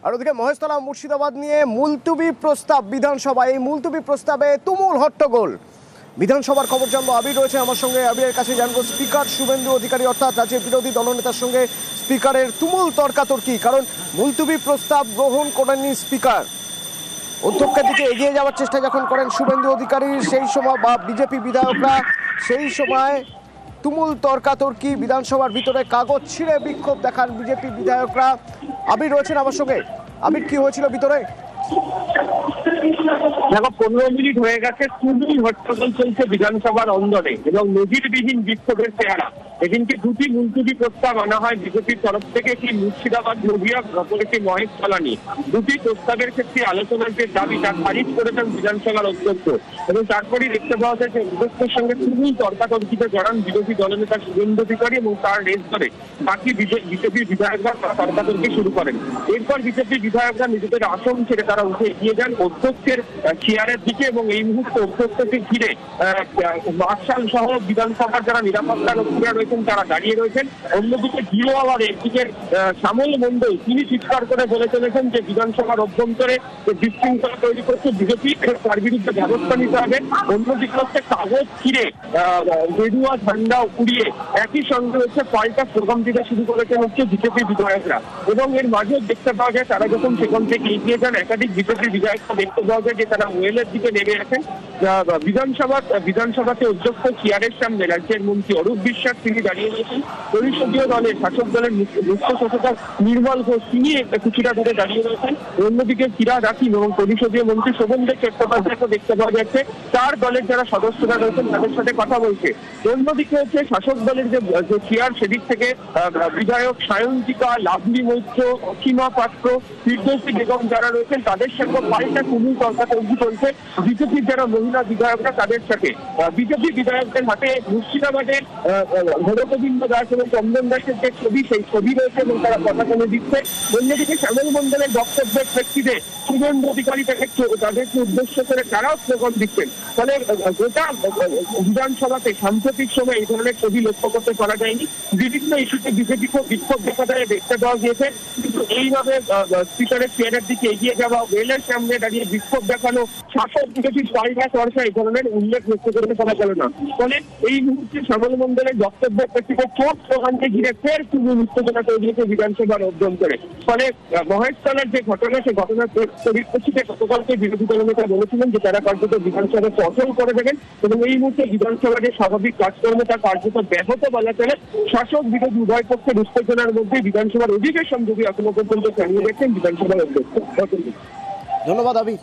আর ওদিকে মহেশতলা মুর্শিদাবাদ নিয়ে মুলতুবি প্রস্তাব বিধানসভায়, এই মুলতুবি প্রস্তাবে তুমুল হট্টগোল। বিধানসভার খবর জানবো, আবির রয়েছে আমার সঙ্গে। আবিরের কাছে জানবো স্পিকার শুভেন্দু অধিকারী অর্থাৎ রাজ্যের বিরোধী দলনেতার সঙ্গে স্পিকারের তুমুল তর্কাতর্কি, কারণ মুলতুবি প্রস্তাব গ্রহণ করেননি স্পিকার। অধ্যক্ষের দিকে এগিয়ে যাওয়ার চেষ্টা যখন করেন শুভেন্দু অধিকারী, সেই সময় বা বিজেপি বিধায়করা, সেই সময় তুমুল তর্কাতর্কি, বিধানসভার ভিতরে কাগজ ছিঁড়ে বিক্ষোভ দেখান বিজেপি বিধায়করা। আবির রয়েছেন আমার সঙ্গে। আবির, কি হয়েছিল ভিতরে? দেখো, 15 মিনিট হয়ে গেছে, খুবই হট্টগোল চলছে বিধানসভার অন্দরে এবং নজিরবিহীন বিক্ষোভের চেহারা। এদিনকে দুটি মুলতুবি প্রস্তাব আনা হয় বিজেপির তরফ থেকে, একটি মুর্শিদাবাদ নদিয়া, অপরটি মহেশতলা নিয়ে। দুটি প্রস্তাবের ক্ষেত্রে আলোচনার যে দাবি তা খারিজ করেছেন বিধানসভার অধ্যক্ষ, এবং তারপরেই দেখতে পাওয়া যায় যে অধ্যক্ষের সঙ্গে খুবই তর্কাতর্কিতে জড়ান বিরোধী দলনেতা শুভেন্দু অধিকারী এবং তার রেস ধরে বাকি বিজেপির বিধায়করা তর্কাতর্কি শুরু করেন। এরপর বিজেপি বিধায়করা নিজেদের আসন ছেড়ে তারা উঠে এগিয়ে যান অধ্যক্ষের চেয়ারের দিকে, এবং এই মুহূর্তে অধ্যক্ষকে ঘিরে মার্শাল সহ বিধানসভার যারা নিরাপত্তা রক্ষীরা রয়েছেন তারা দাঁড়িয়ে রয়েছেন। অন্যদিকে জিও আওয়ার একদিকে শ্যামল মণ্ডল, তিনি চিৎকার করে বলে চলেছেন যে বিধানসভার অভ্যন্তরে যে বিশৃঙ্খলা তৈরি করছে বিজেপি, তার বিরুদ্ধে ব্যবস্থা নিতে হবে। অন্যদিকে হচ্ছে কাগজ ছিঁড়ে গেরুয়া ঝান্ডা উড়িয়ে একই সঙ্গে হচ্ছে পাল্টা স্লোগান দিতে শুরু করেছেন হচ্ছে বিজেপি বিধায়করা, এবং এর মাঝেও দেখতে পাওয়া যায় তারা যখন সেখান থেকে এগিয়ে যান একাধিক বিজেপি বিধায়করা দেখতে পাওয়া যায় যে তারা ওয়েলের দিকে নেমে আসেন। বিধানসভাতে অধ্যক্ষ চেয়ারের সামনে রাজ্যের মন্ত্রী অরূপ বিশ্বাস তিনি দাঁড়িয়ে রয়েছেন, পরিষদীয় দলের শাসক দলের মুখ্য সচেতক নির্মল ঘোষ তিনি কিছুটা দূরে দাঁড়িয়ে রয়েছেন। অন্যদিকে ফিরাদ হাকিম এবং পরিষদীয় মন্ত্রী শোভনদেব চট্টোপাধ্যায়কে দেখতে পাওয়া যাচ্ছে তার দলের যারা সদস্যরা রয়েছেন তাদের সাথে কথা বলছে। অন্যদিকে হচ্ছে শাসক দলের যে চেয়ার, সেদিক থেকে বিধায়ক সায়ন্তিকা, লাভলি মৈত্র, অসীমা পাত্র, ফিরদৌসী বেগম যারা রয়েছেন তাদের সাথে পাল্টা তুমুল তর্কাতর্কি চলছে বিজেপির যারা মহিলা বিধায়করা তাদের সাথে। বিজেপি বিধায়কদের হাতে মুর্শিদাবাদের হরগোবিন্দ দাস এবং চন্দন দাসের যে ছবি, সেই ছবি রয়েছে এবং তারা কথা কমে দিচ্ছে। অন্যদিকে শ্যামল মণ্ডলের বক্তব্যের প্রেক্ষিতে শুভেন্দু অধিকারী তাদেরকে উদ্দেশ্য করে তারাও স্লোগান দিচ্ছেন। ফলে গোটা বিধানসভাতে সাম্প্রতিক সময় এই ধরনের ছবি লক্ষ্য করতে পারা যায়নি। বিভিন্ন ইস্যুতে বিজেপিকেও বিক্ষোভ দেখাতে দেখতে পাওয়া গিয়েছে, কিন্তু এইভাবে স্পিকারের চেয়ারের দিকে এগিয়ে যাওয়া, ওয়েলের সামনে দাঁড়িয়ে বিক্ষোভ দেখানো, শাসক বিজেপির পাল্টা চর্চা, এই ধরনের উল্লেখ লক্ষ্য করতে পারা গেল না। ফলে এই মুহূর্তে শ্যামল মণ্ডলের বক্তব্যের প্রেক্ষিতে চোখ স্লোগানকে ঘিরে ফের তুমুল উত্তেজনা তৈরি হয়েছে বিধানসভার অভ্যন্তরে। ফলে মহেশতলার যে ঘটনা, সে ঘটনার পরিপ্রেক্ষিতে গতকালকে বিরোধী দলনেতা বলেছিলেন যে তারা কার্যত বিধানসভাকে অচল করে দেবেন, এবং এই মুহূর্তে বিধানসভার যে স্বাভাবিক কাজকর্ম তা কার্যত ব্যাহত বলা চলে। শাসক বিরোধী উভয় পক্ষের উত্তেজনার মধ্যে বিধানসভার অধিবেশন যদি এখনো পর্যন্ত চালিয়ে রেখেছেন বিধানসভার অধ্যক্ষ। ধন্যবাদ আবির।